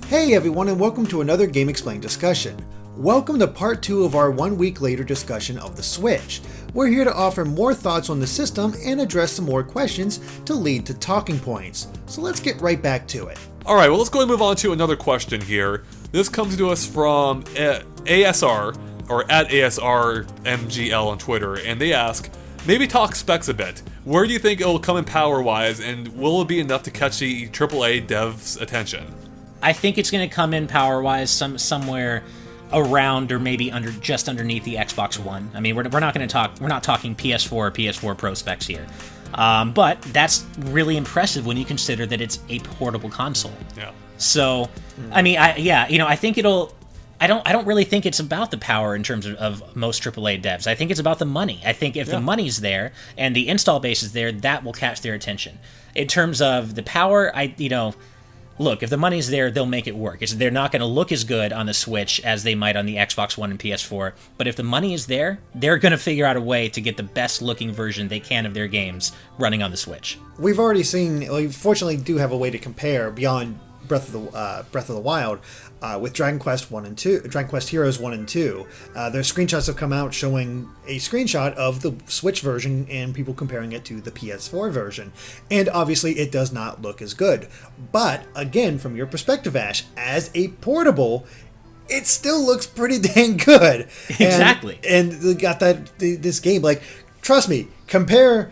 Hey everyone, and welcome to another Game Explained discussion. Welcome to part 2 of our 1 week later discussion of the Switch. We're here to offer more thoughts on the system and address some more questions to lead to talking points. So let's get right back to it. Alright, well let's go and move on to another question here. This comes to us from ASR, or at ASRMGL on Twitter, and they ask, maybe talk specs a bit. Where do you think it'll come in power-wise, and will it be enough to catch the AAA devs' attention? I think it's going to come in power-wise somewhere around or maybe just underneath the Xbox One. I mean, we're not talking PS4 or PS4 Pro specs here. But that's really impressive when you consider that it's a portable console. Yeah. So, I mean, I think it'll. I don't really think it's about the power in terms of most AAA devs. I think it's about the money. I think if the money's there and the install base is there, that will catch their attention. In terms of the power, look, if the money's there, they'll make it work. They're not going to look as good on the Switch as they might on the Xbox One and PS4, but if the money is there, they're going to figure out a way to get the best looking version they can of their games running on the Switch. We've already seen, we fortunately do have a way to compare beyond Breath of the Wild with Dragon Quest 1 and 2, Dragon Quest Heroes 1 and 2. There's screenshots have come out showing a screenshot of the Switch version and people comparing it to the PS4 version. And obviously it does not look as good. But again, from your perspective, Ash, as a portable, it still looks pretty dang good. Exactly. And they got this game, like, trust me, compare,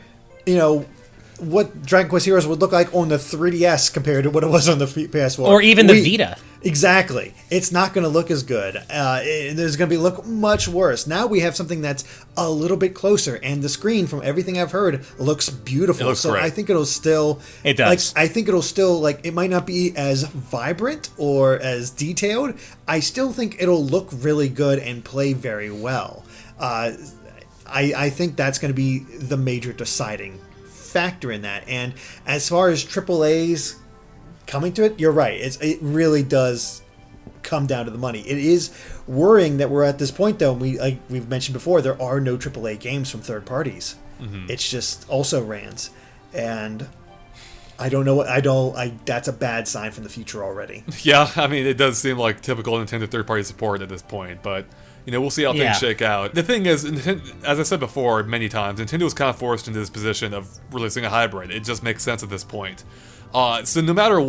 what Dragon Quest Heroes would look like on the 3DS compared to what it was on the PS4. Or even the Vita. Exactly. It's not going to look as good. There's going to look much worse. Now we have something that's a little bit closer, and the screen, from everything I've heard, looks beautiful. It looks great. I think it'll still... It does. I think it'll still, it might not be as vibrant or as detailed. I still think it'll look really good and play very well. I think that's going to be the major deciding factor in that. And as far as AAA's coming to it, you're right. It really does come down to the money. It is worrying that we're at this point, though. We've mentioned before, there are no AAA games from third parties. Mm-hmm. It's just also RANs, and I don't know that's a bad sign for the future already. Yeah, I mean, it does seem like typical Nintendo third-party support at this point, but we'll see how things shake out. The thing is, as I said before many times, Nintendo was kind of forced into this position of releasing a hybrid. It just makes sense at this point. So no matter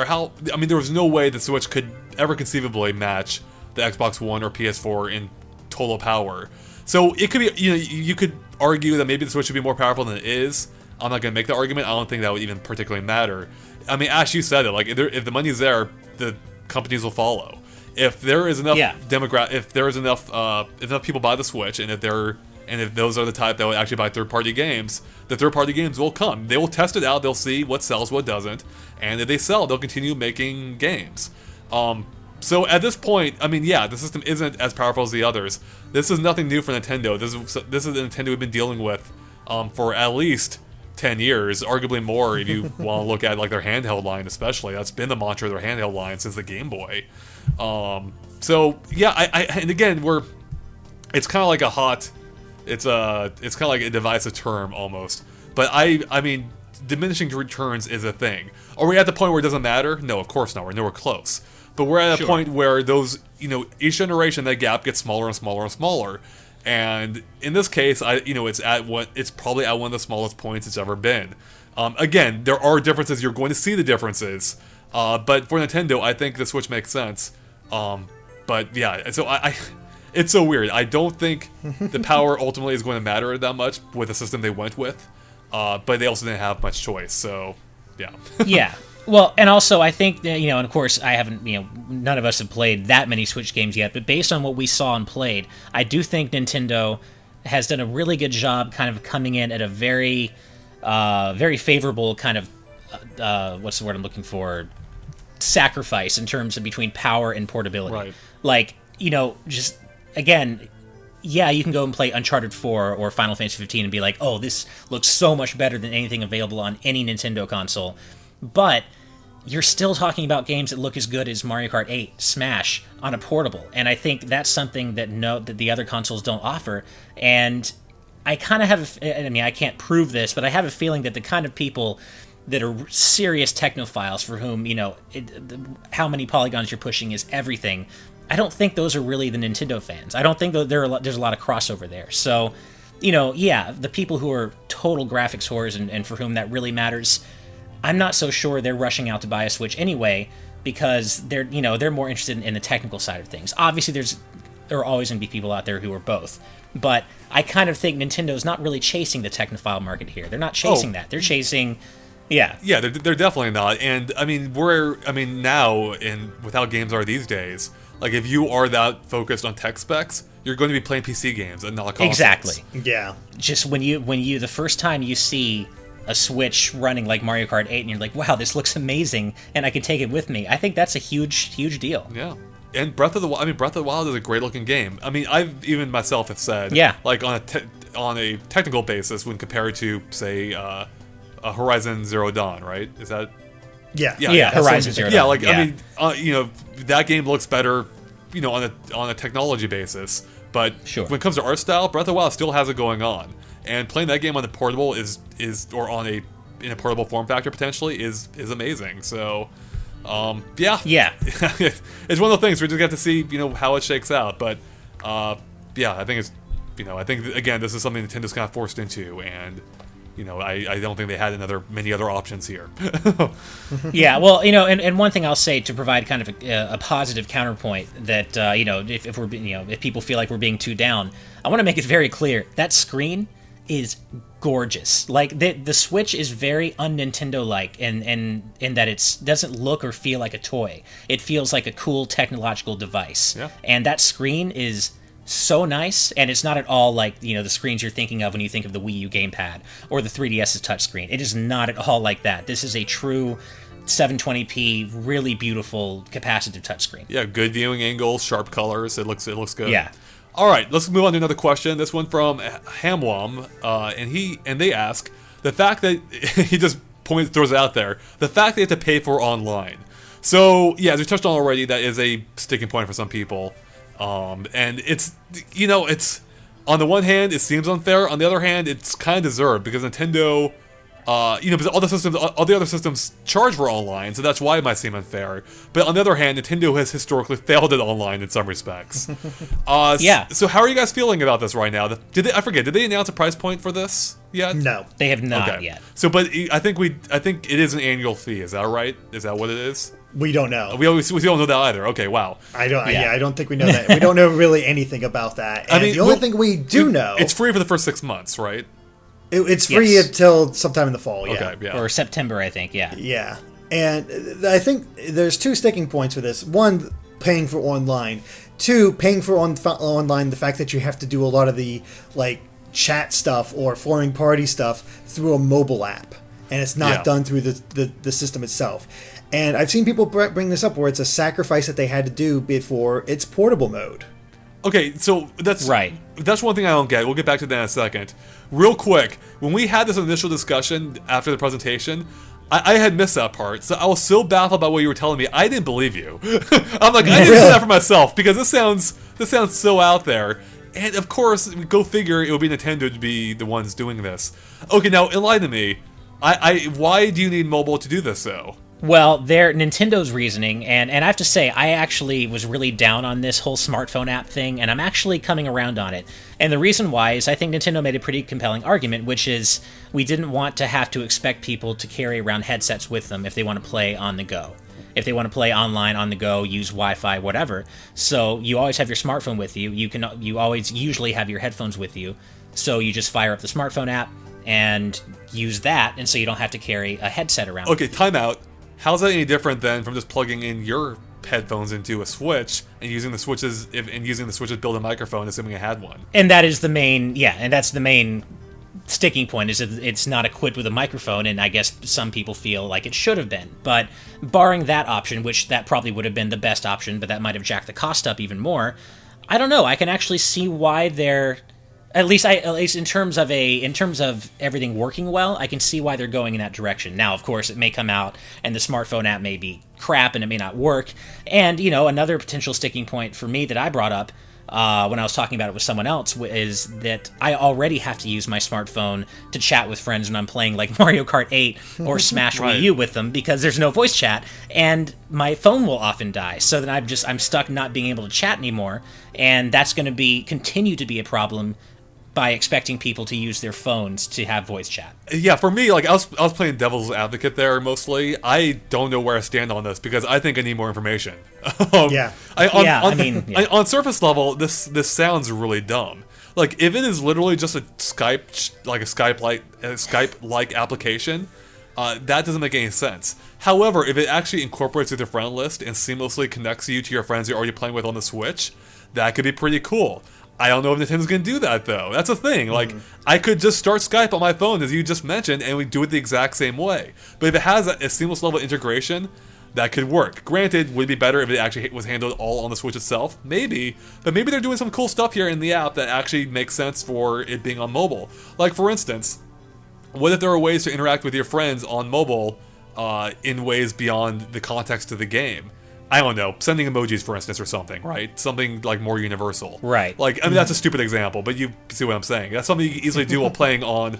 how, there was no way the Switch could ever conceivably match the Xbox One or PS4 in total power. So it could be, you could argue that maybe the Switch should be more powerful than it is. I'm not going to make that argument. I don't think that would even particularly matter. I mean, Ash, you said it. If the money's there, the companies will follow. If there is enough if there is enough people buy the Switch, and if those are the type that would actually buy third-party games, the third-party games will come. They will test it out. They'll see what sells, what doesn't, and if they sell, they'll continue making games. So at this point, the system isn't as powerful as the others. This is nothing new for Nintendo. This is the Nintendo we've been dealing with for at least 10 years, arguably more if you want to look at their handheld line especially. That's been the mantra of their handheld line since the Game Boy. And again, it's kind of like a hot, it's kind of like a divisive term almost. But I mean, diminishing returns is a thing. Are we at the point where it doesn't matter? No, of course not. We're nowhere close. But we're at a point where those, each generation that gap gets smaller and smaller and smaller. And in this case, it's probably at one of the smallest points it's ever been. Again, there are differences. You're going to see the differences. But for Nintendo, I think the Switch makes sense. But yeah, so it's so weird. I don't think the power ultimately is going to matter that much with the system they went with. But they also didn't have much choice. So yeah. Yeah. Well, and also I think that, and of course I haven't, none of us have played that many Switch games yet, but based on what we saw and played, I do think Nintendo has done a really good job kind of coming in at a very, very favorable kind of, what's the word I'm looking for, sacrifice in terms of between power and portability. Right. Just, again, yeah, you can go and play Uncharted 4 or Final Fantasy 15 and be like, oh, this looks so much better than anything available on any Nintendo console. But you're still talking about games that look as good as Mario Kart 8, Smash, on a portable. And I think that's something that the other consoles don't offer. And I kind of have, I can't prove this, but I have a feeling that the kind of people that are serious technophiles for whom, how many polygons you're pushing is everything. I don't think those are really the Nintendo fans. I don't think that there's a lot of crossover there. So, the people who are total graphics whores and for whom that really matters, I'm not so sure they're rushing out to buy a Switch anyway, because they're more interested in the technical side of things. Obviously, there are always going to be people out there who are both. But I kind of think Nintendo's not really chasing the technophile market here. They're not chasing that. They're chasing... Yeah. Yeah, they're definitely not. And, now, with how games are these days, like, if you are that focused on tech specs, you're going to be playing PC games and not consoles. Exactly. Yeah. Just when you the first time you see a Switch running like Mario Kart 8 and you're like, wow, this looks amazing, and I can take it with me, I think that's a huge, huge deal. Yeah. And Breath of the Wild is a great looking game. I mean, I've even myself have said, like, on a technical basis, when compared to, say, a Horizon Zero Dawn, right? Is that... Yeah, Horizon Zero Dawn. Yeah, like, I mean, that game looks better, on a technology basis. But when it comes to art style, Breath of the Wild still has it going on. And playing that game on the portable in a portable form factor potentially is amazing. So, yeah. It's one of those things we just get to see, how it shakes out. But, I think it's, again, this is something Nintendo's kind of forced into, and, I don't think they had many other options here. Yeah, well, and one thing I'll say to provide kind of a positive counterpoint that, if we're, if people feel like we're being too down, I want to make it very clear that screen is gorgeous. Like, the Switch is very un-Nintendo-like in that it doesn't look or feel like a toy. It feels like a cool technological device. Yeah. And that screen is so nice, and it's not at all like, the screens you're thinking of when you think of the Wii U gamepad or the 3DS's touchscreen. It is not at all like that. This is a true 720p, really beautiful capacitive touchscreen. Yeah, good viewing angles, sharp colors. It looks good. Yeah. All right, let's move on to another question. This one from Hamwam, and they ask, the fact that he just throws it out there, the fact that you have to pay for online. So yeah, as we touched on already, that is a sticking point for some people. And it's on the one hand it seems unfair. On the other hand, it's kind of deserved because Nintendo, because all the other systems charge for online, so that's why it might seem unfair. But on the other hand, Nintendo has historically failed at online in some respects. Yeah. So how are you guys feeling about this right now? Did they announce a price point for this yet? No, they have not yet. So, but I think it is an annual fee. Is that right? Is that what it is? We don't know. We don't know that either. Okay, wow. I don't think we know that. We don't know really anything about that. And the only thing we do know, it's free for the first 6 months, right? It's free until sometime in the fall. Yeah. Okay, yeah. Or September, I think. Yeah. Yeah, and I think there's two sticking points for this. One, paying for online. Two, paying for online. The fact that you have to do a lot of the chat stuff or forming party stuff through a mobile app, and it's not done through the system itself. And I've seen people bring this up where it's a sacrifice that they had to do before its portable mode. Okay, so that's right. That's one thing I don't get. We'll get back to that in a second. Real quick, when we had this initial discussion after the presentation, I had missed that part, so I was so baffled by what you were telling me. I didn't believe you. I'm like, I didn't see that for myself because this sounds so out there. And of course, go figure, it would be Nintendo to be the ones doing this. Okay, now enlighten me. Why do you need mobile to do this though? Well, Nintendo's reasoning, and I have to say, I actually was really down on this whole smartphone app thing, and I'm actually coming around on it. And the reason why is I think Nintendo made a pretty compelling argument, which is we didn't want to have to expect people to carry around headsets with them if they want to play on the go. If they want to play online on the go, use Wi-Fi, whatever. So you always have your smartphone with you. You always usually have your headphones with you. So you just fire up the smartphone app and use that, and so you don't have to carry a headset around. Okay, time out. How's that any different than from just plugging in your headphones into a Switch and using the Switch's built-in microphone, assuming it had one? And that is the main, and that's the main sticking point, is that it's not equipped with a microphone, and I guess some people feel like it should have been. But barring that option, which that probably would have been the best option, but that might have jacked the cost up even more, I don't know. I can actually see why they're... At least in terms of everything working well, I can see why they're going in that direction. Now, of course, it may come out and the smartphone app may be crap and it may not work. And, another potential sticking point for me that I brought up when I was talking about it with someone else, is that I already have to use my smartphone to chat with friends when I'm playing like Mario Kart 8 or Smash Right. Wii U with them, because there's no voice chat, and my phone will often die. So then I'm stuck not being able to chat anymore, and that's going to continue to be a problem by expecting people to use their phones to have voice chat. Yeah, for me, like I was playing devil's advocate there mostly. I don't know where I stand on this because I think I need more information. Yeah. On surface level, this sounds really dumb. Like if it is literally just a Skype-like application, that doesn't make any sense. However, if it actually incorporates with your friend list and seamlessly connects you to your friends you're already playing with on the Switch, that could be pretty cool. I don't know if Nintendo's going to do that, though. That's the thing. Like, I could just start Skype on my phone, as you just mentioned, and we do it the exact same way. But if it has a seamless level of integration, that could work. Granted, would it be better if it actually was handled all on the Switch itself? Maybe. But maybe they're doing some cool stuff here in the app that actually makes sense for it being on mobile. Like, for instance, what if there are ways to interact with your friends on mobile in ways beyond the context of the game? I don't know, sending emojis, for instance, or something, right? Something like more universal. Right. Like, I mean, that's a stupid example, but you see what I'm saying. That's something you can easily do while playing on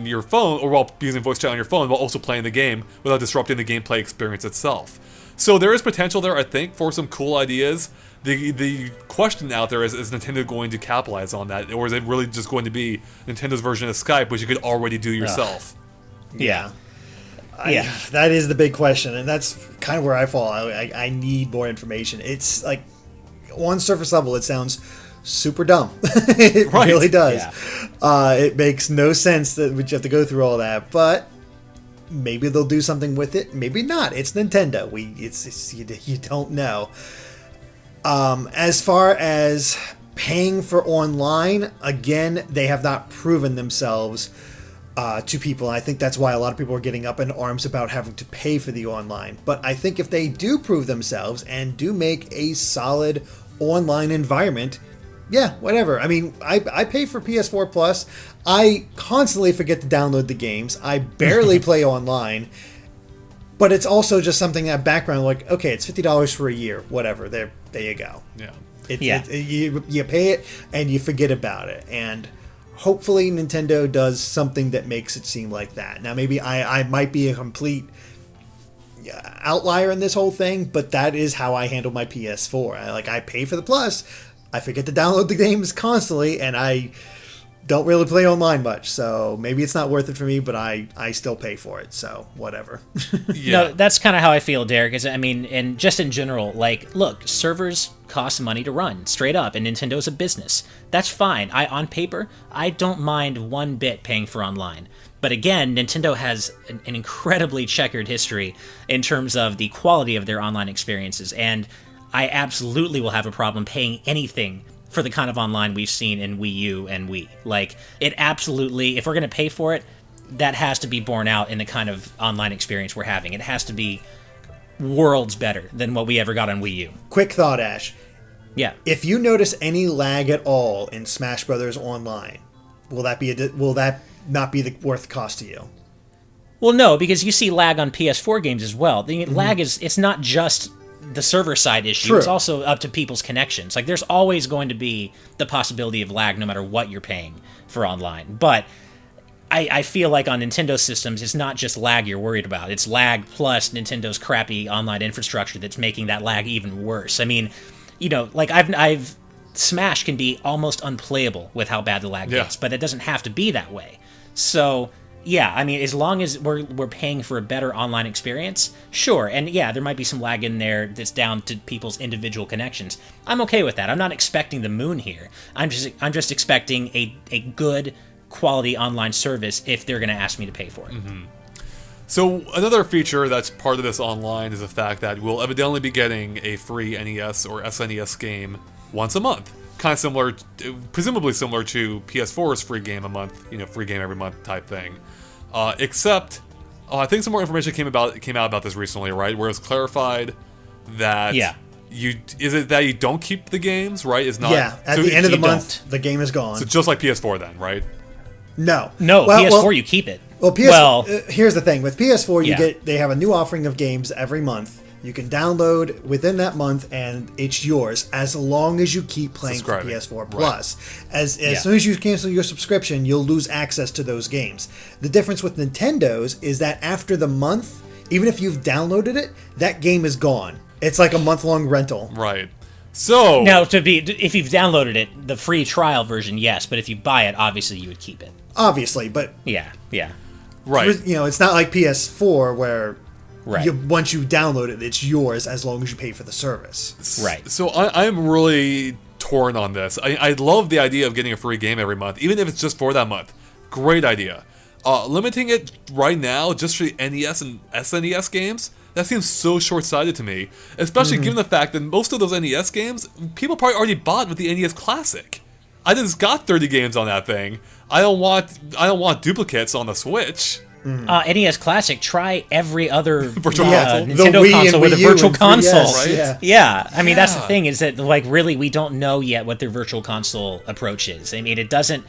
your phone, or while using voice chat on your phone, while also playing the game without disrupting the gameplay experience itself. So there is potential there, I think, for some cool ideas. The question out there is Nintendo going to capitalize on that, or is it really just going to be Nintendo's version of Skype, which you could already do yourself? Yeah. That is the big question, and that's kind of where I fall. I need more information. It's like, on surface level, it sounds super dumb. It really does. Yeah. It makes no sense that we have to go through all that, but maybe they'll do something with it. Maybe not. It's Nintendo. You don't know. As far as paying for online, again, they have not proven themselves to people. And I think that's why a lot of people are getting up in arms about having to pay for the online. But I think if they do prove themselves and do make a solid online environment, yeah, whatever. I mean, I pay for PS4 Plus. I constantly forget to download the games. I barely play online. But it's also just something, that background, like, okay, it's $50 for a year, whatever. There you go. Yeah. You pay it and you forget about it. And hopefully Nintendo does something that makes it seem like that. Now, maybe I might be a complete outlier in this whole thing, but that is how I handle my PS4. I pay for the Plus. I forget to download the games constantly, and I don't really play online much, so maybe it's not worth it for me, but I still pay for it, so whatever. No, that's kind of how I feel, Derek. I mean, and just in general, like, look, servers cost money to run, straight up, and Nintendo's a business. That's fine. On paper, I don't mind one bit paying for online. But again, Nintendo has an incredibly checkered history in terms of the quality of their online experiences, and I absolutely will have a problem paying anything for the kind of online we've seen in Wii U and Wii. Like, it absolutely, if we're going to pay for it, that has to be borne out in the kind of online experience we're having. It has to be worlds better than what we ever got on Wii U. Quick thought, Ash. Yeah. If you notice any lag at all in Smash Brothers Online, will that not be the worth cost to you? Well, no, because you see lag on PS4 games as well. The lag it's not just the server side issue. True. It's also up to people's connections. Like, there's always going to be the possibility of lag no matter what you're paying for online. But I feel like on Nintendo systems, it's not just lag you're worried about. It's lag plus Nintendo's crappy online infrastructure that's making that lag even worse. I mean, you know, like, I've Smash can be almost unplayable with how bad the lag is, but it doesn't have to be that way. So yeah, I mean, as long as we're paying for a better online experience, sure. And yeah, there might be some lag in there that's down to people's individual connections. I'm okay with that. I'm not expecting the moon here. I'm just expecting a good quality online service if they're going to ask me to pay for it. Mm-hmm. So another feature that's part of this online is the fact that we'll evidently be getting a free NES or SNES game once a month. Kind of similar, presumably similar to PS4's free game a month, free game every month type thing. Except, I think some more information came out about this recently, right? Where it's clarified that is it that you don't keep the games, right? It's not. Yeah, at the end of the month, the game is gone. So just like PS4 then, right? No, PS4 you keep it. Well, here's the thing with PS4, they have a new offering of games every month. You can download within that month, and it's yours as long as you keep playing for PS4 Plus. Right. As soon as you cancel your subscription, you'll lose access to those games. The difference with Nintendo's is that after the month, even if you've downloaded it, that game is gone. It's like a month-long rental. Right. So now, if you've downloaded it, the free trial version, yes, but if you buy it, obviously you would keep it. Obviously, but yeah, right. It's not like PS4 where. Right. Once you download it, it's yours as long as you pay for the service. Right. So I'm really torn on this. I love the idea of getting a free game every month, even if it's just for that month. Great idea. Limiting it right now just for NES and SNES games, that seems so short-sighted to me. Especially given the fact that most of those NES games, people probably already bought with the NES Classic. I just got 30 games on that thing. I don't want duplicates on the Switch. NES Classic, try every other virtual console. Nintendo console with a virtual console. Right? Yeah. I mean, that's the thing, is that, like, really, we don't know yet what their virtual console approach is. I mean, it doesn't,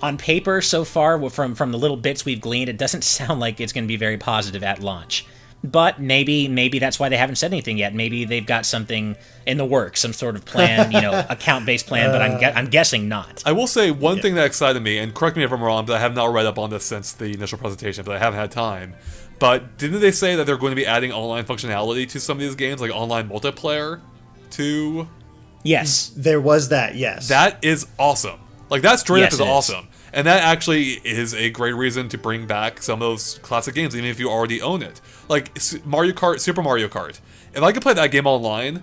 on paper so far, from the little bits we've gleaned, it doesn't sound like it's going to be very positive at launch. But maybe that's why they haven't said anything yet. Maybe they've got something in the works, some sort of plan, account-based plan. But I'm guessing not. I will say one thing that excited me, and correct me if I'm wrong, but I have not read up on this since the initial presentation, but I haven't had time. But didn't they say that they're going to be adding online functionality to some of these games, like online multiplayer? Yes, there was that. Yes, that is awesome. Like, that straight up is awesome. And that actually is a great reason to bring back some of those classic games, even if you already own it. Like Mario Kart, Super Mario Kart. If I could play that game online,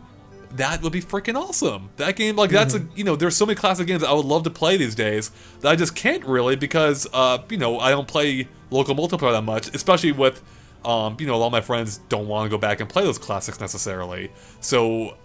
that would be freaking awesome. That game, like, that's there's so many classic games that I would love to play these days that I just can't really because, I don't play local multiplayer that much, especially with, a lot of my friends don't want to go back and play those classics necessarily. So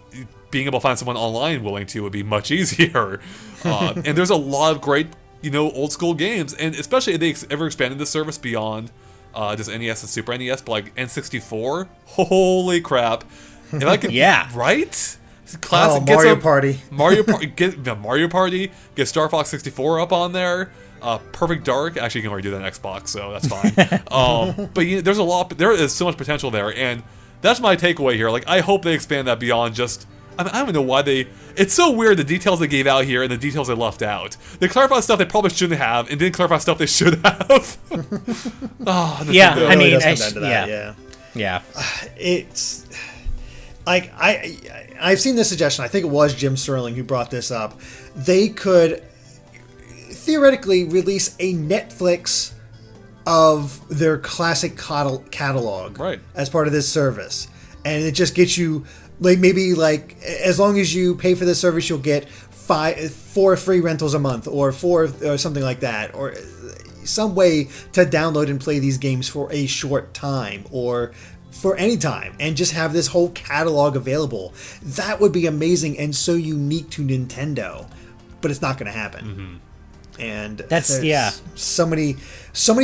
being able to find someone online willing to would be much easier. And there's a lot of great old school games, and especially if they ever expanded the service beyond just NES and Super NES, but like N64, holy crap! If I could, right? Classic Mario Party, get Mario Party, get Star Fox 64 up on there. Perfect Dark, actually you can already do that on Xbox, so that's fine. But there is so much potential there, and that's my takeaway here. Like, I hope they expand that beyond just. I don't even know why they. It's so weird, the details they gave out here and the details they left out. They clarified stuff they probably shouldn't have, and didn't clarify stuff they should have. I mean, yeah. It's like I've seen this suggestion. I think it was Jim Sterling who brought this up. They could theoretically release a Netflix of their classic catalog, right, as part of this service, and it just gets you. Like, maybe, like, as long as you pay for the service, you'll get 4 free rentals a month, or 4, or something like that, or some way to download and play these games for a short time, or for any time, and just have this whole catalog available. That would be amazing and so unique to Nintendo, but it's not going to happen. Mm-hmm. And that's so many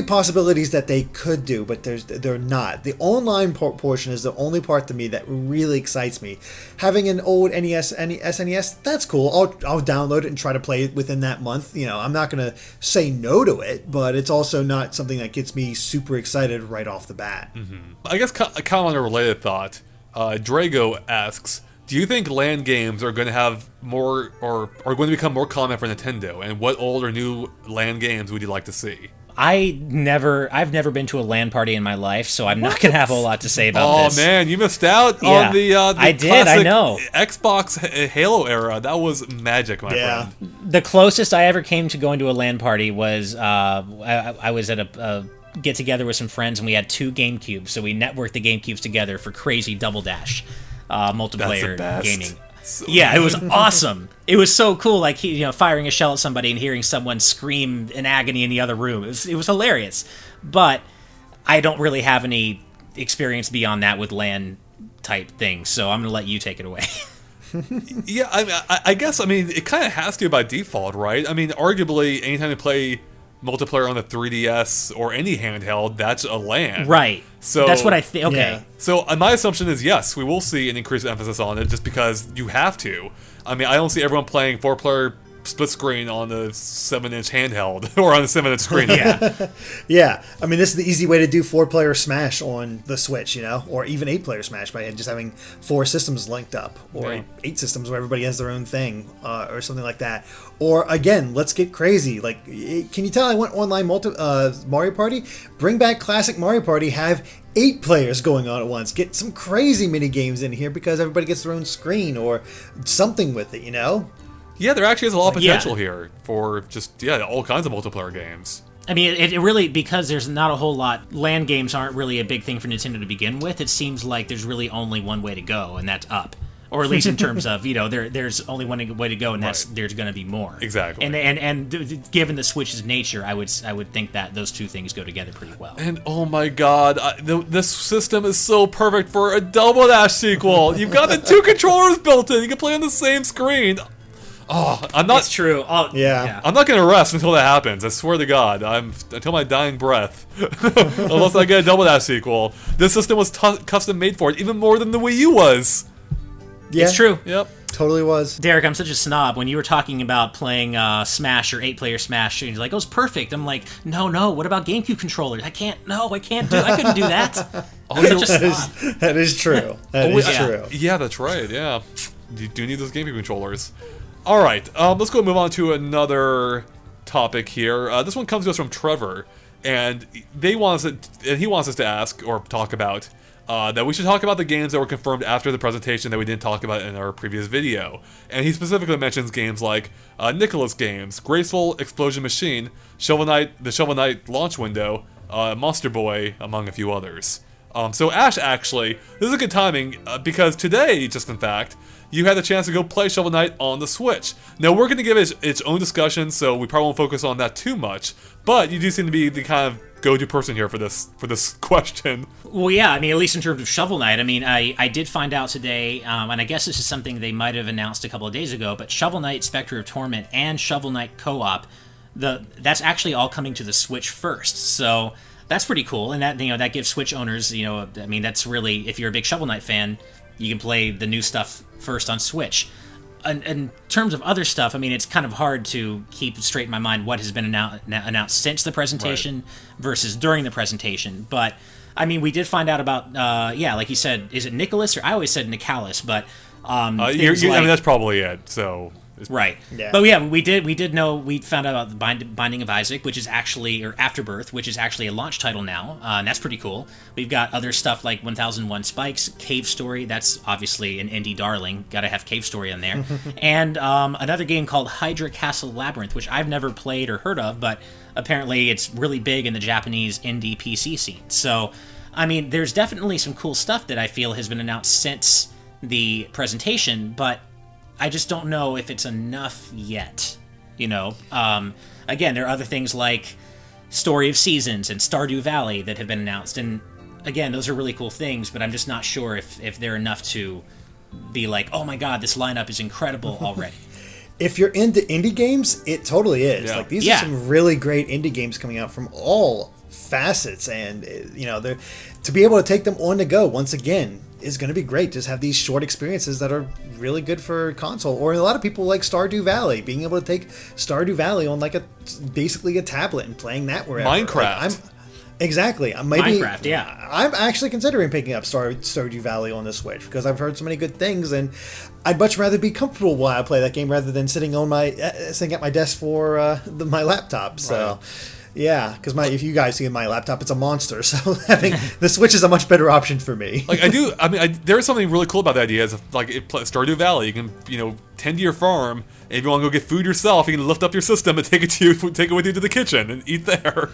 possibilities that they could do, but they're not. The online portion is the only part to me that really excites me. Having an old NES, SNES, that's cool. I'll download it and try to play it within that month. I'm not gonna say no to it, but it's also not something that gets me super excited right off the bat. Mm-hmm. I guess kind of on a related thought, Drago asks, do you think LAN games are going to have more, or are going to become more common for Nintendo? And what old or new LAN games would you like to see? I've never been to a LAN party in my life, so I'm not going to have a lot to say about this. Oh man, you missed out on the I did, I know. Xbox Halo era. That was magic, my friend. The closest I ever came to going to a LAN party was I was at a get together with some friends, and we had 2 GameCubes, so we networked the GameCubes together for crazy Double Dash. Multiplayer gaming. So it was awesome. It was so cool, like firing a shell at somebody and hearing someone scream in agony in the other room. It was hilarious. But I don't really have any experience beyond that with LAN type things, so I'm gonna let you take it away. I guess it kind of has to by default, right? I mean, arguably, anytime you play multiplayer on the 3DS or any handheld, that's a LAN. Right. So that's what I think. Okay. Yeah. So my assumption is yes, we will see an increased emphasis on it just because you have to. I mean, I don't see everyone playing 4-player split screen on a 7-inch handheld or on a 7-inch screen. Yeah. I mean, this is the easy way to do 4-player Smash on the Switch, or even 8-player Smash by just having 4 systems linked up, or 8 systems where everybody has their own thing, or something like that. Or again, let's get crazy. Like, can you tell I went online Mario Party? Bring back classic Mario Party. Have 8 players going on at once. Get some crazy mini games in here because everybody gets their own screen or something with it. Yeah, there actually is a lot of potential here for just all kinds of multiplayer games. I mean, it really, because there's not a whole lot, LAN games aren't really a big thing for Nintendo to begin with. It seems like there's really only one way to go, and that's up. Or at least in terms of, there's only one way to go, and there's going to be more. Exactly. And given the Switch's nature, I would think that those two things go together pretty well. And oh my god, this system is so perfect for a Double Dash sequel. You've got the 2 controllers built in. You can play on the same screen. Oh, I'm not. It's true. I'm not gonna rest until that happens. I swear to God, until my dying breath, unless I get a Double Dash sequel. This system was custom made for it, even more than the Wii U was. Yeah, it's true. Yep, totally was. Derek, I'm such a snob. When you were talking about playing Smash or 8-player Smash, and you're like, "Oh, it's perfect." I'm like, "No. What about GameCube controllers? I couldn't do that." That is true. That is true. Yeah, that's right. Yeah, you do need those GameCube controllers. All right, let's go move on to another topic here. This one comes to us from Trevor, and he wants us to ask or talk about that we should talk about the games that were confirmed after the presentation that we didn't talk about in our previous video. And he specifically mentions games like Nicalis games, Graceful Explosion Machine, the Shovel Knight launch window, Monster Boy, among a few others. So Ash, actually, this is a good timing because today, just in fact, you had the chance to go play Shovel Knight on the Switch. Now, we're going to give it its own discussion, so we probably won't focus on that too much, but you do seem to be the kind of go-to person here for this question. Well, yeah, I mean, at least in terms of Shovel Knight, I mean, I did find out today, and I guess this is something they might have announced a couple of days ago, but Shovel Knight Spectre of Torment and Shovel Knight Co-op, that's actually all coming to the Switch first, so that's pretty cool, and that gives Switch owners, I mean, that's really, if you're a big Shovel Knight fan, you can play the new stuff first on Switch. In terms of other stuff, I mean, it's kind of hard to keep straight in my mind what has been announced since the presentation versus during the presentation. But, I mean, we did find out about, like you said, is it Nicalis? Or I always said Nicalis, but... I mean, that's probably it, so... Right. Yeah. But yeah, we did know, we found out about the Binding of Isaac, which is actually, or Afterbirth, which is actually a launch title now, and that's pretty cool. We've got other stuff like 1001 Spikes, Cave Story, that's obviously an indie darling, gotta have Cave Story on there, and another game called Hydra Castle Labyrinth, which I've never played or heard of, but apparently it's really big in the Japanese indie PC scene. So, I mean, there's definitely some cool stuff that I feel has been announced since the presentation, but I just don't know if it's enough yet, Again, there are other things like Story of Seasons and Stardew Valley that have been announced, and again, those are really cool things, but I'm just not sure if they're enough to be like, oh my god, this lineup is incredible already. If you're into indie games, it totally is. Yeah. Like, these are some really great indie games coming out from all facets, and, they're, to be able to take them on the go, once again, is going to be great. Just have these short experiences that are really good for console. Or a lot of people like Stardew Valley, being able to take Stardew Valley on basically a tablet and playing that wherever. Minecraft. Exactly. Minecraft, yeah. I'm actually considering picking up Stardew Valley on the Switch because I've heard so many good things, and I'd much rather be comfortable while I play that game rather than sitting at my desk for my laptop. So. Right. Yeah, because if you guys see my laptop, it's a monster. So having the Switch is a much better option for me. There is something really cool about the idea. Is Stardew Valley, you can tend to your farm. And if you want to go get food yourself, you can lift up your system and take it with you to the kitchen and eat there.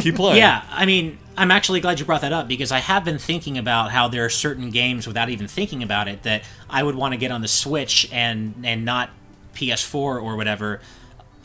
Keep playing. Yeah, I mean, I'm actually glad you brought that up because I have been thinking about how there are certain games without even thinking about it that I would want to get on the Switch and not PS4 or whatever,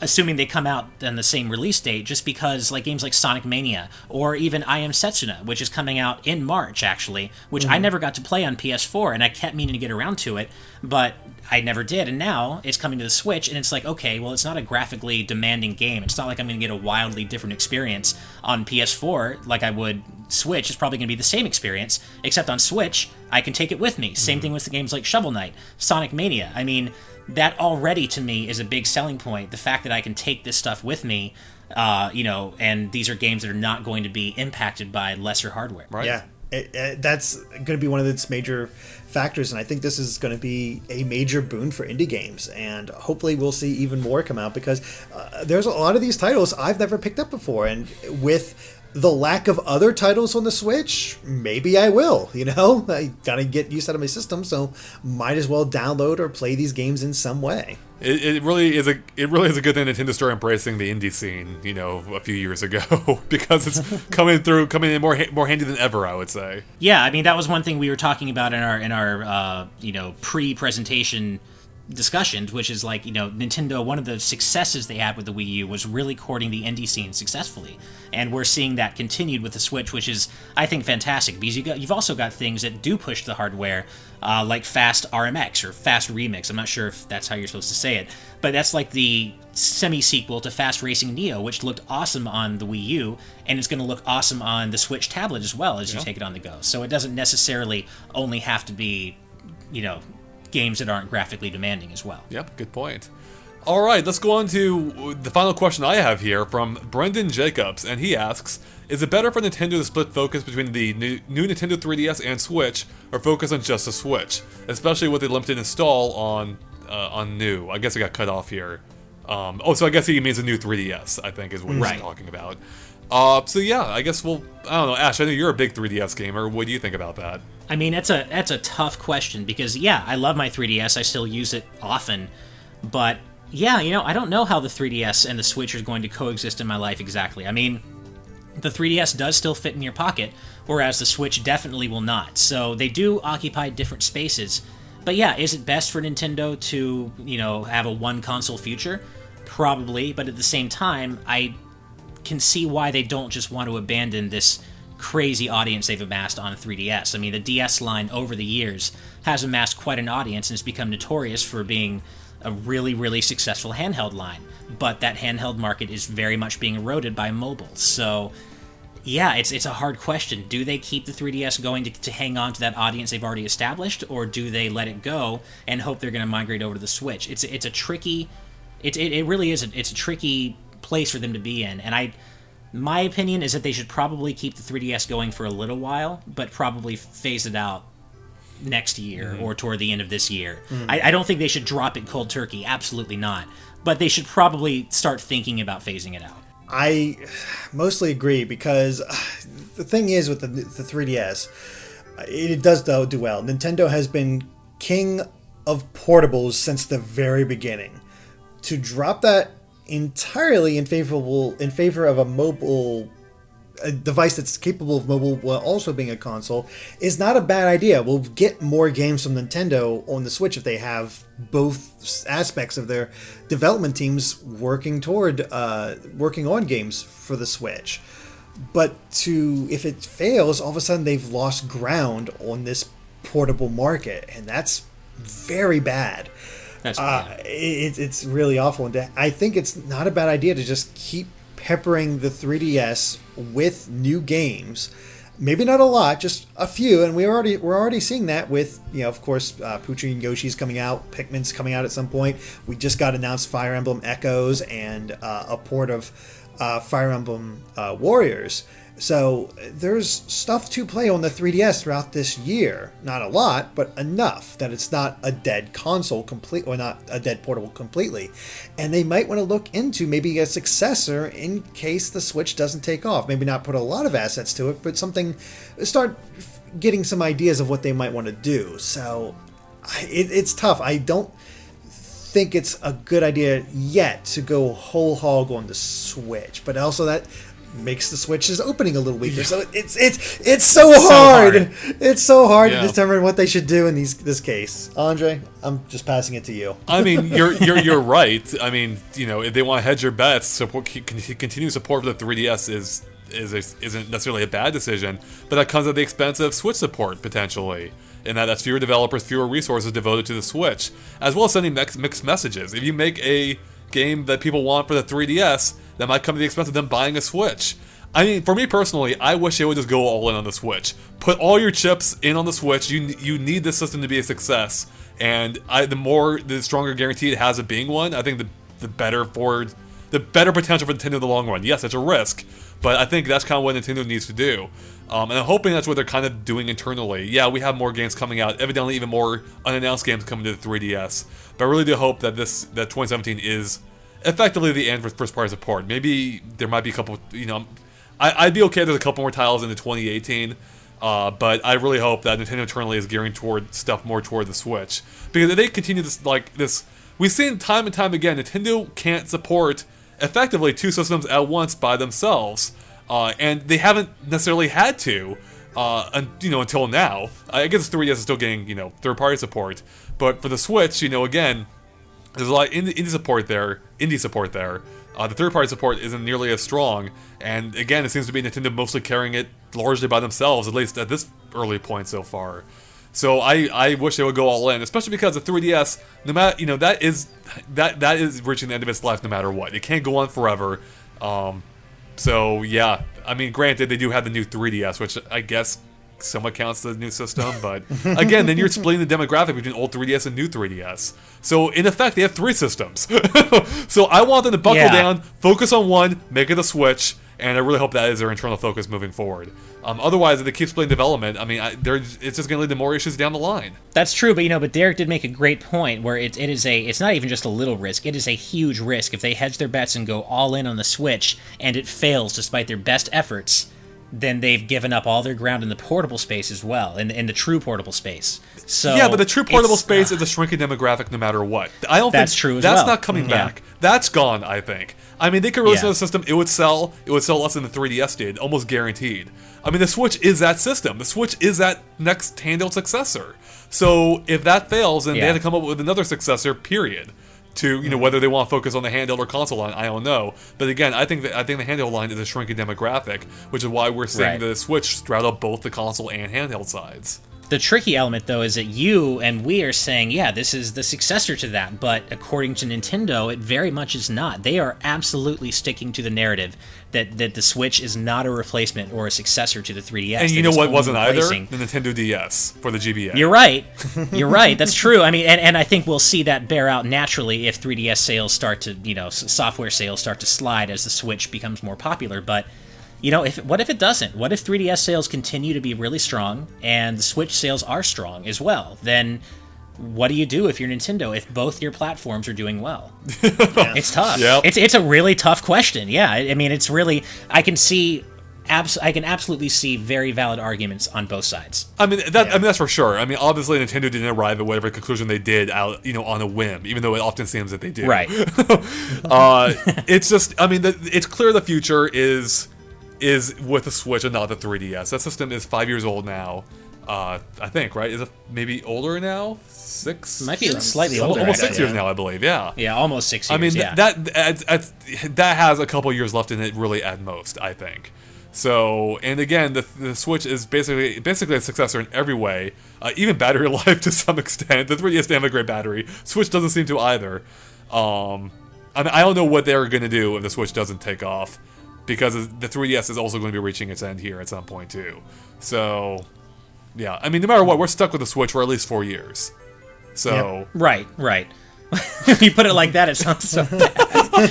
assuming they come out on the same release date, just because games like Sonic Mania or even I Am Setsuna, which is coming out in March actually, which I never got to play on PS4 and I kept meaning to get around to it, but I never did, and now it's coming to the Switch, and it's like, okay, well, it's not a graphically demanding game. It's not like I'm going to get a wildly different experience on PS4 like I would Switch. It's probably going to be the same experience, except on Switch, I can take it with me. Same thing with the games like Shovel Knight, Sonic Mania. I mean, that already to me is a big selling point. The fact that I can take this stuff with me, and these are games that are not going to be impacted by lesser hardware. Right. Yeah. That's going to be one of its major factors, and I think this is going to be a major boon for indie games, and hopefully we'll see even more come out, because there's a lot of these titles I've never picked up before, and with the lack of other titles on the Switch, maybe I will. I gotta get used out of my system, so might as well download or play these games in some way. It really is a good thing Nintendo started embracing the indie scene, a few years ago, because it's coming in more handy than ever, I would say. Yeah, I mean, that was one thing we were talking about in our pre-presentation discussions, which is like, Nintendo, one of the successes they had with the Wii U was really courting the indie scene successfully, and we're seeing that continued with the Switch, which is, I think, fantastic, because you've also got things that do push the hardware, like Fast RMX or Fast Remix. I'm not sure if that's how you're supposed to say it, but that's like the semi-sequel to Fast Racing Neo, which looked awesome on the Wii U, and it's going to look awesome on the Switch tablet as well as you take it on the go. So it doesn't necessarily only have to be, games that aren't graphically demanding as well. Yep, good point. All right, let's go on to the final question I have here from Brendan Jacobs, and he asks, is it better for Nintendo to split focus between the new Nintendo 3DS and Switch, or focus on just the Switch, especially with the limited install on new? I guess I got cut off here. So I guess he means the new 3DS, I think is what he's talking about. So yeah, I guess I don't know, Ash, I know you're a big 3DS gamer. What do you think about that? I mean, that's a tough question, because yeah, I love my 3DS. I still use it often, but yeah, I don't know how the 3DS and the Switch are going to coexist in my life exactly. I mean, the 3DS does still fit in your pocket, whereas the Switch definitely will not. So they do occupy different spaces. But yeah, is it best for Nintendo to, have a one console future? Probably, but at the same time, I can see why they don't just want to abandon this crazy audience they've amassed on 3DS. I mean, the DS line over the years has amassed quite an audience and has become notorious for being a really, really successful handheld line. But that handheld market is very much being eroded by mobile. So, yeah, it's a hard question. Do they keep the 3DS going to hang on to that audience they've already established, or do they let it go and hope they're going to migrate over to the Switch? It's a tricky... It really is. It's a tricky place for them to be in, and my opinion is that they should probably keep the 3DS going for a little while, but probably phase it out next year or toward the end of this year. I don't think they should drop it cold turkey, absolutely not, but they should probably start thinking about phasing it out. I mostly agree, because the thing is with the 3DS, it does do well. Nintendo has been king of portables since the very beginning. To drop that entirely in favor of a mobile device that's capable of mobile while also being a console is not a bad idea. We'll get more games from Nintendo on the Switch if they have both aspects of their development teams working on games for the Switch. But if it fails, all of a sudden they've lost ground on this portable market, and that's very bad. It's really awful, and I think it's not a bad idea to just keep peppering the 3DS with new games. Maybe not a lot, just a few, and we're already seeing that with, of course, Pucci and Yoshi's coming out, Pikmin's coming out at some point. We just got announced Fire Emblem Echoes and a port of Fire Emblem Warriors. So there's stuff to play on the 3DS throughout this year. Not a lot, but enough that it's not a dead console or not a dead portable completely. And they might want to look into maybe a successor in case the Switch doesn't take off. Maybe not put a lot of assets to it, but start getting some ideas of what they might want to do. So it's tough. I don't think it's a good idea yet to go whole hog on the Switch, but also that makes the Switch's opening a little weaker. So it's so hard. It's so hard to determine what they should do in this case. Andre, I'm just passing it to you. I mean, you're right. I mean, if they want to hedge your bets, continue support for the 3DS isn't necessarily a bad decision, but that comes at the expense of Switch support potentially. And that's fewer developers, fewer resources devoted to the Switch, as well as sending mixed messages. If you make a game that people want for the 3DS, that might come at the expense of them buying a Switch. I mean, for me personally, I wish they would just go all in on the Switch. Put all your chips in on the Switch. You need this system to be a success, and the stronger guarantee it has of being one, I think the better potential for Nintendo in the long run. Yes, it's a risk, but I think that's kind of what Nintendo needs to do. And I'm hoping that's what they're kind of doing internally. Yeah, we have more games coming out, evidently even more unannounced games coming to the 3DS. But I really do hope that that 2017 is effectively the end for first-party support. Maybe there might be a couple, I'd be okay if there's a couple more titles into 2018. But I really hope that Nintendo internally is gearing toward stuff more toward the Switch. Because if they continue this, we've seen time and time again, Nintendo can't support effectively two systems at once by themselves. And they haven't necessarily had to, until now. I guess the 3DS is still getting, third-party support. But for the Switch, again, there's a lot of indie support there. The third-party support isn't nearly as strong. And again, it seems to be Nintendo mostly carrying it largely by themselves, at least at this early point so far. So I wish they would go all in, especially because the 3DS, no matter, that is reaching the end of its life no matter what. It can't go on forever. So, yeah, I mean, granted, they do have the new 3DS, which I guess somewhat counts as the new system, but again, then you're splitting the demographic between old 3DS and new 3DS. So, in effect, they have three systems. So, I want them to buckle down, focus on one, make it a Switch, and I really hope that is their internal focus moving forward. Otherwise, if they keep splitting development, I mean, it's just going to lead to more issues down the line. That's true, but Derek did make a great point where it's not even just a little risk; it is a huge risk if they hedge their bets and go all in on the Switch, and it fails despite their best efforts. Then they've given up all their ground in the portable space as well, in the true portable space. So yeah, but the true portable space is a shrinking demographic no matter what. I don't that's think true as that's well. not coming back. That's gone, I think. I mean, they could release another system, it would sell less than the 3DS did, almost guaranteed. I mean, the Switch is that system. The Switch is that next handheld successor. So if that fails, then they have to come up with another successor, period. To whether they want to focus on the handheld or console line, I don't know. But again, I think the handheld line is a shrinking demographic, which is why we're seeing the Switch straddle both the console and handheld sides. The tricky element, though, is that you and we are saying, yeah, this is the successor to that, but according to Nintendo, it very much is not. They are absolutely sticking to the narrative that the Switch is not a replacement or a successor to the 3DS. And you know what wasn't either? The Nintendo DS for the GBA. You're right. You're right. That's true. I mean, and I think we'll see that bear out naturally if 3DS sales start to, software sales start to slide as the Switch becomes more popular, but... what if it doesn't? What if 3DS sales continue to be really strong and the Switch sales are strong as well? Then what do you do if you're Nintendo if both your platforms are doing well? It's tough. Yep. It's a really tough question. Yeah, I mean, it's really I can absolutely see very valid arguments on both sides. I mean that's for sure. I mean, obviously Nintendo didn't arrive at whatever conclusion they did out, on a whim, even though it often seems that they do. Right. It's just, I mean, it's clear the future is with the Switch and not the 3DS. That system is 5 years old now. I think, right? Is it maybe older now? 6? Might be slightly older. Almost 6 years now, I believe. Yeah. Yeah, almost 6 years. I mean, that has a couple years left in it, really, at most, I think. So, and again, the Switch is basically a successor in every way, even battery life to some extent. The 3DS didn't have a great battery. Switch doesn't seem to either. I mean, I don't know what they're going to do if the Switch doesn't take off, because the 3DS is also going to be reaching its end here at some point too. So, yeah, I mean, no matter what, we're stuck with the Switch for at least 4 years. So, right. If you put it like that, it sounds so bad.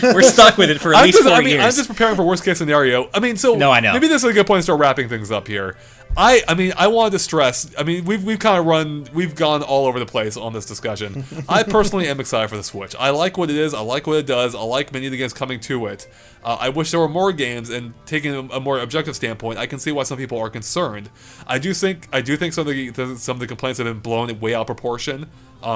We're stuck with it for at least 4 years. I'm just preparing for worst case scenario. I mean, no, I know. Maybe this is a good point to start wrapping things up here. I wanted to stress, I mean, we've gone all over the place on this discussion. I personally am excited for the Switch. I like what it is, I like what it does, I like many of the games coming to it. I wish there were more games, and taking a more objective standpoint, I can see why some people are concerned. I do think some of the complaints have been blown way out of proportion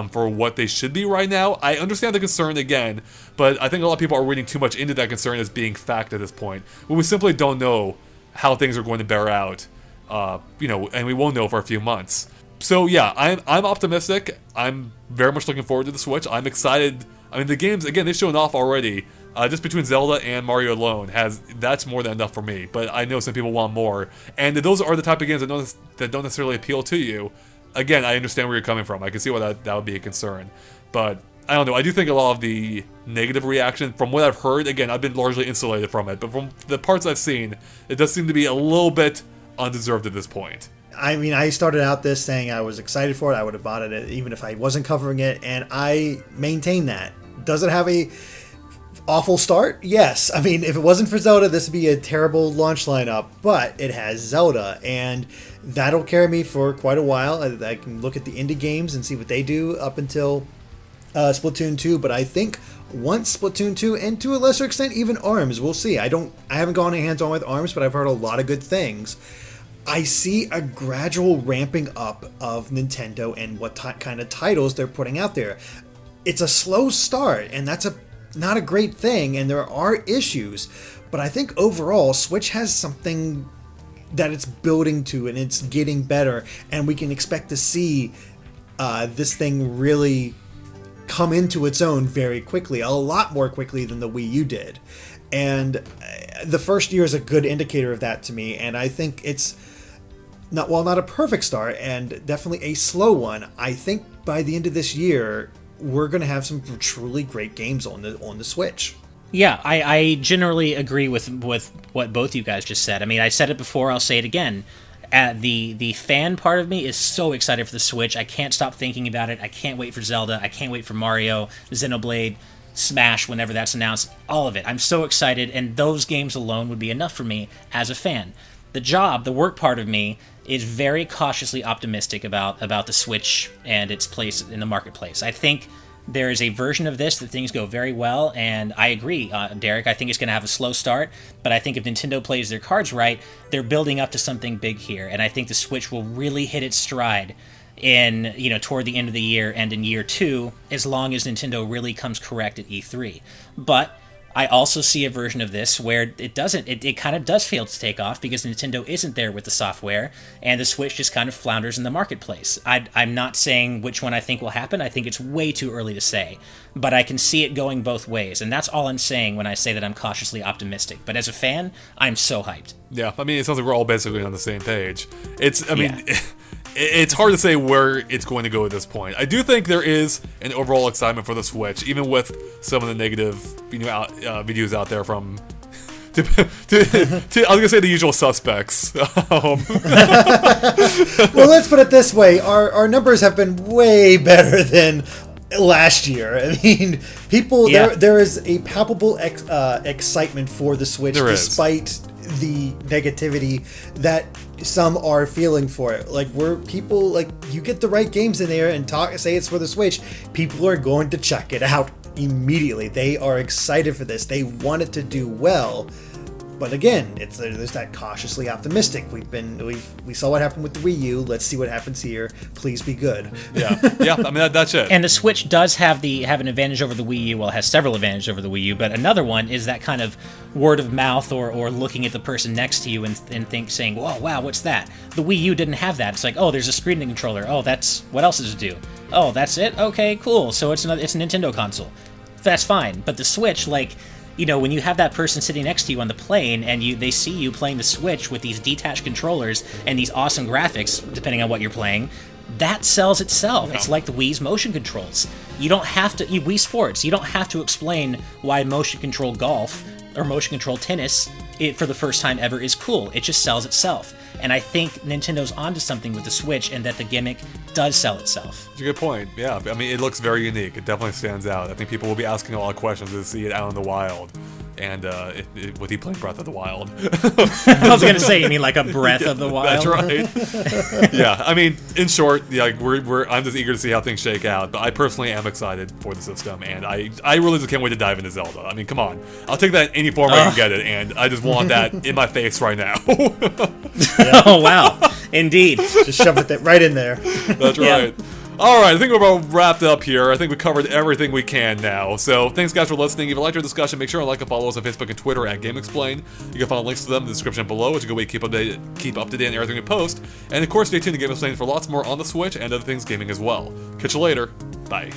for what they should be right now. I understand the concern again, but I think a lot of people are reading too much into that concern as being fact at this point, when we simply don't know how things are going to bear out. And we won't know for a few months. So yeah, I'm optimistic. I'm very much looking forward to the Switch. I'm excited. I mean, the games, again, they've shown off already. Just between Zelda and Mario alone, that's more than enough for me. But I know some people want more. And if those are the type of games that don't necessarily appeal to you, again, I understand where you're coming from. I can see why that would be a concern. But I don't know. I do think a lot of the negative reaction, from what I've heard, again, I've been largely insulated from it, but from the parts I've seen, it does seem to be a little bit undeserved at this point. I mean, I started out this saying I was excited for it. I would have bought it even if I wasn't covering it, and I maintain that. Does it have a awful start? Yes. I mean, if it wasn't for Zelda, this would be a terrible launch lineup, but it has Zelda, and that'll carry me for quite a while. I can look at the indie games and see what they do up until Splatoon 2, but I think once Splatoon 2, and to a lesser extent even ARMS, we'll see. I haven't gone hands-on with ARMS, but I've heard a lot of good things. I see a gradual ramping up of Nintendo and what kind of titles they're putting out there. It's a slow start, and that's not a great thing, and there are issues, but I think overall Switch has something that it's building to, and it's getting better, and we can expect to see this thing really come into its own very quickly, a lot more quickly than the Wii U did. And the first year is a good indicator of that to me, and I think it's not a perfect start, and definitely a slow one. I think by the end of this year, we're going to have some truly great games on the Switch. Yeah, I generally agree with what both you guys just said. I mean, I said it before, I'll say it again. The fan part of me is so excited for the Switch. I can't stop thinking about it. I can't wait for Zelda. I can't wait for Mario, Xenoblade, Smash, whenever that's announced. All of it. I'm so excited, and those games alone would be enough for me as a fan. The work part of me is very cautiously optimistic about the Switch and its place in the marketplace. I think there is a version of this that things go very well, and I agree, Derek. I think it's going to have a slow start, but I think if Nintendo plays their cards right, they're building up to something big here, and I think the Switch will really hit its stride toward the end of the year and in year 2, as long as Nintendo really comes correct at E3. But I also see a version of this where it doesn't. It kind of does fail to take off because Nintendo isn't there with the software, and the Switch just kind of flounders in the marketplace. I'm not saying which one I think will happen. I think it's way too early to say, but I can see it going both ways, and that's all I'm saying when I say that I'm cautiously optimistic. But as a fan, I'm so hyped. Yeah, I mean, it sounds like we're all basically on the same page. It's hard to say where it's going to go at this point. I do think there is an overall excitement for the Switch, even with some of the negative videos out there from I was gonna say the usual suspects. Well, let's put it this way: our numbers have been way better than last year. I mean, there is a palpable excitement for the Switch, despite the negativity that some are feeling for it. Like, you get the right games in there and say it's for the Switch, people are going to check it out immediately. They are excited for this. They want it to do well. But again, there's that cautiously optimistic. We saw what happened with the Wii U. Let's see what happens here. Please be good. Yeah. I mean, that's it. And the Switch does have an advantage over the Wii U. Well, it has several advantages over the Wii U, but another one is that kind of word of mouth or looking at the person next to you and saying, "Whoa, wow, what's that?" The Wii U didn't have that. It's like, oh, there's a screen controller. Oh, what else does it do? Oh, that's it. Okay, cool. So it's a Nintendo console. That's fine. But the Switch, when you have that person sitting next to you on the plane and they see you playing the Switch with these detached controllers and these awesome graphics, depending on what you're playing, that sells itself. No. It's like the Wii's motion controls. You don't have to, Wii Sports, you don't have to explain why motion control golf or motion control tennis for the first time ever is cool. It just sells itself. And I think Nintendo's onto something with the Switch, and that the gimmick does sell itself. That's a good point. Yeah, I mean, it looks very unique. It definitely stands out. I think people will be asking a lot of questions to see it out in the wild. And with he playing Breath of the Wild. I was going to say, you mean like a Breath of the Wild? That's right. Yeah, I mean, in short, I'm just eager to see how things shake out. But I personally am excited for the system, and I really just can't wait to dive into Zelda. I mean, come on. I'll take that in any form I can get it, and I just want that in my face right now. Oh, wow. Indeed. Just shove it right in there. That's right. Yeah. Alright, I think we're about wrapped up here. I think we covered everything we can now. So, thanks guys for listening. If you liked our discussion, make sure to like and follow us on Facebook and Twitter at GameXplain. You can find links to them in the description below. It's a good way to keep up to date on everything we post. And of course, stay tuned to GameXplain for lots more on the Switch and other things gaming as well. Catch you later. Bye.